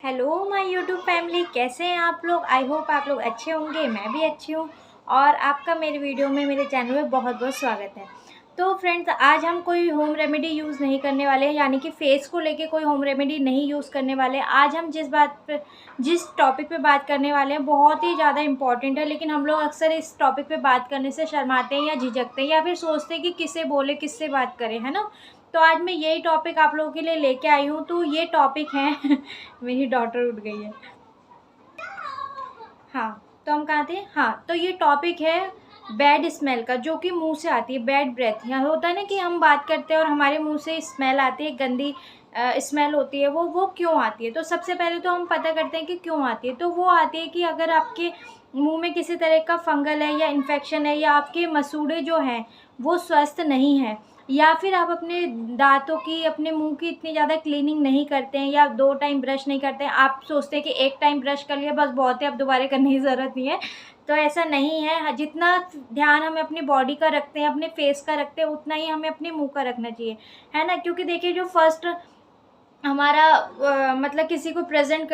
Hello my YouTube family, कैसे हैं आप लोग। आई होप आप लोग अच्छे होंगे। मैं भी अच्छी हूँ और आपका मेरे वीडियो में, मेरे चैनल में बहुत बहुत स्वागत है। तो फ्रेंड्स, आज हम कोई होम रेमेडी यूज़ नहीं करने वाले हैं, यानी कि फेस को लेके कोई होम रेमेडी नहीं यूज़ करने वाले हैं। आज हम जिस टॉपिक पे बात करने वाले हैं बहुत ही ज़्यादा इंपॉर्टेंट है, लेकिन हम लोग अक्सर इस टॉपिक पे बात करने से शर्माते हैं या झिझकते हैं या फिर सोचते हैं कि किससे बोले, किससे बात करें, है ना। तो आज मैं यही टॉपिक आप लोगों के लिए लेके आई हूँ। तो ये टॉपिक है मेरी डॉटर उठ गई है। हाँ, तो हम कहाँ थे। हाँ, तो ये टॉपिक है बैड स्मेल का, जो कि मुंह से आती है। बैड ब्रेथ, यहाँ होता है ना कि हम बात करते हैं और हमारे मुंह से स्मेल आती है, गंदी स्मेल होती है। वो क्यों आती है। तो सबसे पहले तो हम पता करते हैं कि क्यों आती है। तो वो आती है कि अगर आपके मुंह में किसी तरह का फंगल है या इन्फेक्शन है, या आपके मसूड़े जो हैं वो स्वस्थ नहीं है, या फिर आप अपने दांतों की, अपने मुंह की इतनी ज़्यादा क्लीनिंग नहीं करते हैं, या 2 टाइम ब्रश नहीं करते हैं। आप सोचते हैं कि 1 टाइम ब्रश कर लिया बस बहुत है, अब दोबारा करने की ज़रूरत नहीं है। तो ऐसा नहीं है। जितना ध्यान हमें अपनी बॉडी का रखते हैं, अपने फेस का रखते हैं, उतना ही हमें अपने मुंह का रखना चाहिए, है ना। क्योंकि देखिए, जो फर्स्ट हमारा मतलब किसी को प्रेज़ेंट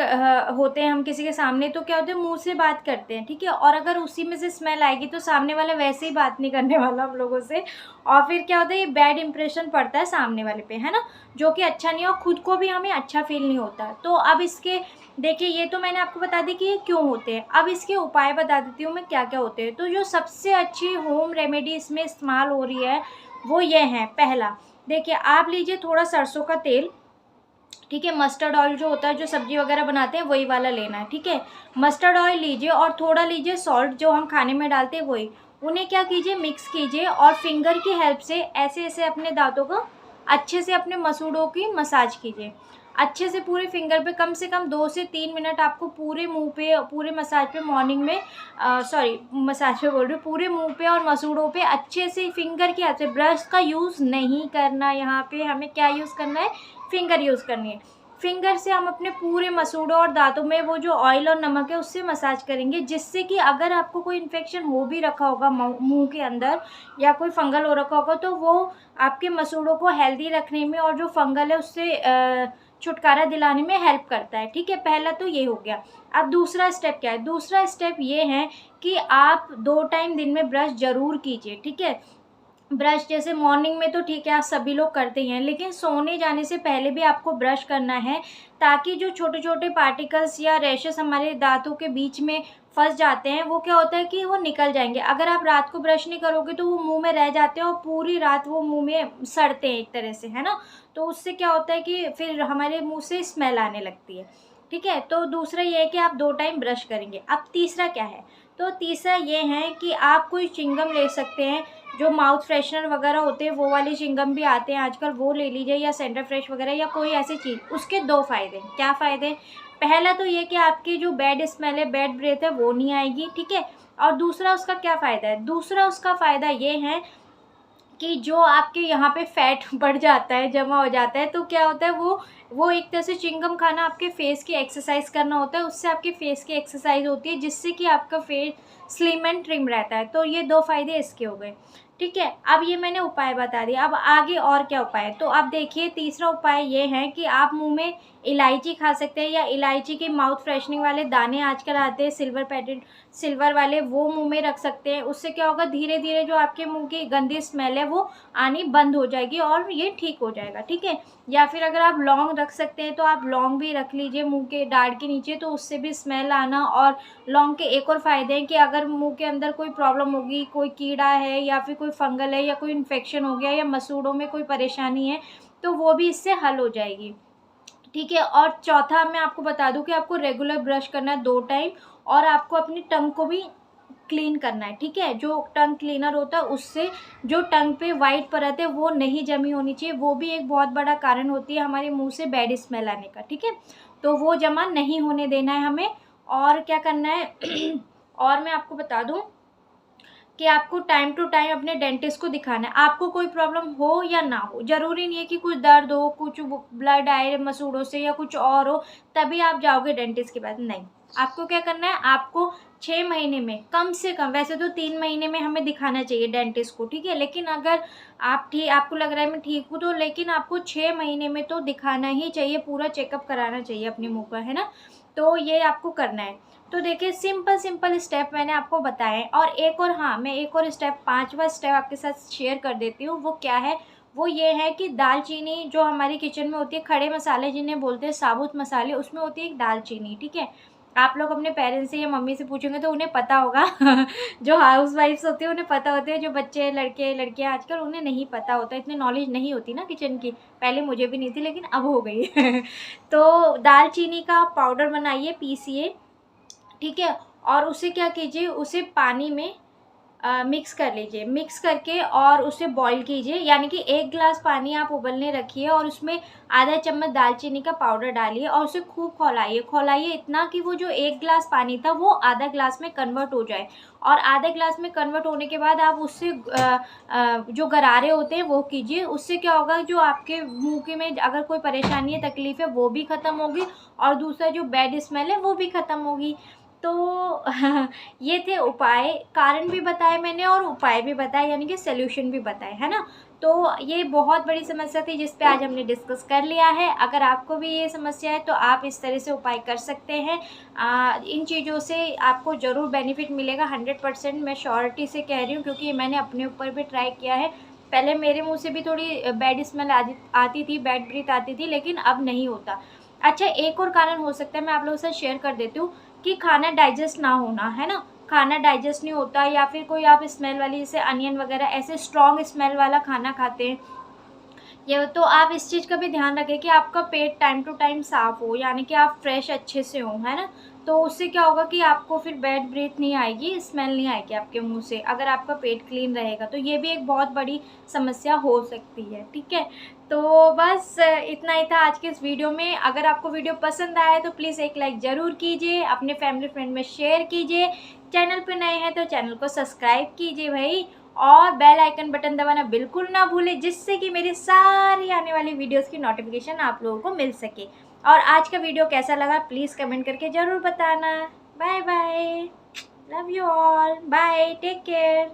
होते हैं हम किसी के सामने, तो क्या होता है, मुँह से बात करते हैं, ठीक है। और अगर उसी में से स्मेल आएगी तो सामने वाला वैसे ही बात नहीं करने वाला हम लोगों से, और फिर क्या होता है, ये बैड इंप्रेशन पड़ता है सामने वाले पे, है ना, जो कि अच्छा नहीं है और खुद को भी हमें अच्छा फ़ील नहीं होता। तो अब इसके देखिए, ये तो मैंने आपको बता दी कि ये क्यों होते हैं। अब इसके उपाय बता देती हूँ मैं क्या-क्या होते हैं। तो जो सबसे अच्छी होम रेमेडी इसमें इस्तेमाल हो रही है, वो ये है। पहला, देखिए, आप लीजिए थोड़ा सरसों का तेल, ठीक है। मस्टर्ड ऑयल जो होता है, जो सब्जी वगैरह बनाते हैं, वही वाला लेना है, ठीक है। मस्टर्ड ऑयल लीजिए और थोड़ा लीजिए सॉल्ट, जो हम खाने में डालते हैं वही। उन्हें क्या कीजिए, मिक्स कीजिए और फिंगर की हेल्प से ऐसे ऐसे अपने दांतों को अच्छे से, अपने मसूड़ों की मसाज कीजिए अच्छे से पूरे फिंगर पे। कम से कम 2 से 3 मिनट आपको पूरे मुंह पे, पूरे मसाज पे, मॉर्निंग में सॉरी मसाज पे बोल रही हूँ, पूरे मुंह पे और मसूड़ों पे अच्छे से फिंगर की हेल्प से। ब्रश का यूज़ नहीं करना, यहाँ पे हमें क्या यूज़ करना है, फिंगर यूज़ करनी है। फिंगर से हम अपने पूरे मसूड़ों और दांतों में वो जो ऑयल और नमक है उससे मसाज करेंगे, जिससे कि अगर आपको कोई इन्फेक्शन हो भी रखा होगा मुंह के अंदर, या कोई फंगल हो रखा होगा, तो वो आपके मसूड़ों को हेल्दी रखने में और जो फंगल है उससे छुटकारा दिलाने में हेल्प करता है, ठीक है। पहला तो ये हो गया। अब दूसरा स्टेप क्या है। दूसरा स्टेप ये है कि आप 2 टाइम दिन में ब्रश ज़रूर कीजिए, ठीक है। ब्रश जैसे मॉर्निंग में तो ठीक है, आप सभी लोग करते ही हैं, लेकिन सोने जाने से पहले भी आपको ब्रश करना है, ताकि जो छोटे छोटे पार्टिकल्स या रैशेस हमारे दांतों के बीच में फंस जाते हैं, वो क्या होता है कि वो निकल जाएंगे। अगर आप रात को ब्रश नहीं करोगे तो वो मुंह में रह जाते हैं और पूरी रात वो मुंह में सड़ते हैं एक तरह से, है ना। तो उससे क्या होता है कि फिर हमारे मुंह से स्मेल आने लगती है, ठीक है। तो दूसरा ये है कि आप 2 टाइम ब्रश करेंगे। अब तीसरा क्या है। तो तीसरा ये है कि आप कोई च्युइंगम ले सकते हैं, जो माउथ फ्रेशनर वगैरह होते हैं, वो वाले च्युइंगम भी आते हैं आजकल, वो ले लीजिए, या सेंटर फ्रेश वगैरह, या कोई ऐसी चीज़। उसके 2 फ़ायदे। क्या फ़ायदे। पहला तो ये कि आपकी जो बैड स्मेल है, बैड ब्रेथ है, वो नहीं आएगी, ठीक है। और दूसरा उसका क्या फ़ायदा है। दूसरा उसका फ़ायदा ये है कि जो आपके यहाँ पे फैट बढ़ जाता है, जमा हो जाता है, तो क्या होता है, वो एक तरह से च्युइंगम खाना आपके फेस की एक्सरसाइज करना होता है। उससे आपके फेस की एक्सरसाइज होती है, जिससे कि आपका फेस स्लिम एंड ट्रिम रहता है। तो ये 2 फ़ायदे इसके हो गए, ठीक है। अब ये मैंने उपाय बता दिया। अब आगे और क्या उपाय है। तो अब देखिए, तीसरा उपाय ये है कि आप मुंह में इलायची खा सकते हैं, या इलायची के माउथ फ्रेशनिंग वाले दाने आजकल आते हैं, सिल्वर वाले, वो मुंह में रख सकते हैं। उससे क्या होगा, धीरे धीरे जो आपके मुंह की गंदी स्मेल है वो आनी बंद हो जाएगी और ये ठीक हो जाएगा, ठीक है। या फिर अगर आप लौंग रख सकते हैं तो आप लौंग भी रख लीजिए मुंह के दाढ़ के नीचे, तो उससे भी स्मेल आना। और लौंग के एक और फ़ायदे हैं कि अगर मुंह के अंदर कोई प्रॉब्लम होगी, कोई कीड़ा है या फिर कोई फंगल है या कोई इन्फेक्शन हो गया, या मसूड़ों में कोई परेशानी है, तो वो भी इससे हल हो जाएगी, ठीक है। और चौथा मैं आपको बता दूं कि आपको रेगुलर ब्रश करना है 2 टाइम, और आपको अपनी टंग को भी क्लीन करना है, ठीक है। जो टंग क्लीनर होता है, उससे जो टंग पे वाइट परत है वो नहीं जमी होनी चाहिए। वो भी एक बहुत बड़ा कारण होती है हमारे मुंह से बैड स्मेल आने का, ठीक है। तो वो जमा नहीं होने देना है हमें। और क्या करना है और मैं आपको बता दूं कि आपको टाइम टू टाइम अपने डेंटिस्ट को दिखाना है। आपको कोई प्रॉब्लम हो या ना हो, ज़रूरी नहीं है कि कुछ दर्द हो, कुछ ब्लड आए मसूड़ों से या कुछ और हो, तभी आप जाओगे डेंटिस्ट के पास, नहीं। आपको क्या करना है, आपको 6 महीने में कम से कम, वैसे तो 3 महीने में हमें दिखाना चाहिए डेंटिस्ट को, ठीक है, लेकिन अगर आपको लग रहा है मैं ठीक हूँ तो, लेकिन आपको 6 महीने में तो दिखाना ही चाहिए, पूरा चेकअप कराना चाहिए अपने मुँह का, है ना। तो ये आपको करना है। तो देखिए सिंपल स्टेप मैंने आपको बताए। और एक और, हाँ, मैं एक और स्टेप, 5वां स्टेप आपके साथ शेयर कर देती हूँ। वो क्या है, वो ये है कि दालचीनी जो हमारी किचन में होती है, खड़े मसाले जिन्हें बोलते हैं, साबुत मसाले, उसमें होती है एक दालचीनी, ठीक है। आप लोग अपने पेरेंट्स से या मम्मी से पूछेंगे तो उन्हें पता होगा जो हाउसवाइफ्स होती है उन्हें पता होते हैं, जो बच्चे लड़के लड़कियां आजकल उन्हें नहीं पता होता, इतनी नॉलेज नहीं होती ना किचन की। पहले मुझे भी नहीं थी लेकिन अब हो गई तो दालचीनी का पाउडर बनाइए, पीसिए, ठीक है। और उसे क्या कीजिए, उसे पानी में मिक्स कर लीजिए, मिक्स करके और उसे बॉईल कीजिए, यानी कि 1 गिलास पानी आप उबलने रखिए और उसमें आधा चम्मच दालचीनी का पाउडर डालिए और उसे खूब खौलाइए इतना कि वो जो 1 गिलास पानी था वो आधा गिलास में कन्वर्ट हो जाए। और आधे गिलास में कन्वर्ट होने के बाद आप उससे जो गरारे होते हैं वो कीजिए। उससे क्या होगा, जो आपके मुँह के में अगर कोई परेशानी है, तकलीफ़ है, वो भी ख़त्म होगी और दूसरा जो बैड स्मेल है वो भी ख़त्म होगी। तो ये थे उपाय, कारण भी बताए मैंने और उपाय भी बताए, यानी कि सॉल्यूशन भी बताए, है ना। तो ये बहुत बड़ी समस्या थी जिस पे आज हमने डिस्कस कर लिया है। अगर आपको भी ये समस्या है तो आप इस तरह से उपाय कर सकते हैं। इन चीज़ों से आपको ज़रूर बेनिफिट मिलेगा, 100% मैं श्योरिटी से कह रही हूँ, क्योंकि मैंने अपने ऊपर भी ट्राई किया है। पहले मेरे मुँह से भी थोड़ी बैड स्मेल आती थी, बैड ब्रीथ आती थी, लेकिन अब नहीं होता। अच्छा, एक और कारण हो सकता है, मैं आप लोगों के साथ शेयर कर देती हूँ, कि खाना डाइजेस्ट ना होना, है ना। खाना डाइजेस्ट नहीं होता, या फिर कोई आप स्मेल वाली, जैसे अनियन वगैरह ऐसे स्ट्रॉन्ग स्मेल वाला खाना खाते हैं, ये तो आप इस चीज़ का भी ध्यान रखें कि आपका पेट टाइम टू टाइम साफ़ हो, यानी कि आप फ्रेश अच्छे से हो, है ना। तो उससे क्या होगा कि आपको फिर बैड ब्रीथ नहीं आएगी, स्मेल नहीं आएगी आपके मुंह से, अगर आपका पेट क्लीन रहेगा। तो ये भी एक बहुत बड़ी समस्या हो सकती है, ठीक है। तो बस इतना ही था आज के इस वीडियो में। अगर आपको वीडियो पसंद आया तो प्लीज़ एक लाइक ज़रूर कीजिए, अपने फैमिली फ्रेंड में शेयर कीजिए, चैनल पर नए हैं तो चैनल को सब्सक्राइब कीजिए भाई, और बेल आइकन बटन दबाना बिल्कुल ना भूलें, जिससे कि मेरी सारी आने वाली वीडियोस की नोटिफिकेशन आप लोगों को मिल सके। और आज का वीडियो कैसा लगा प्लीज़ कमेंट करके ज़रूर बताना। Bye bye, love you all, bye, take care.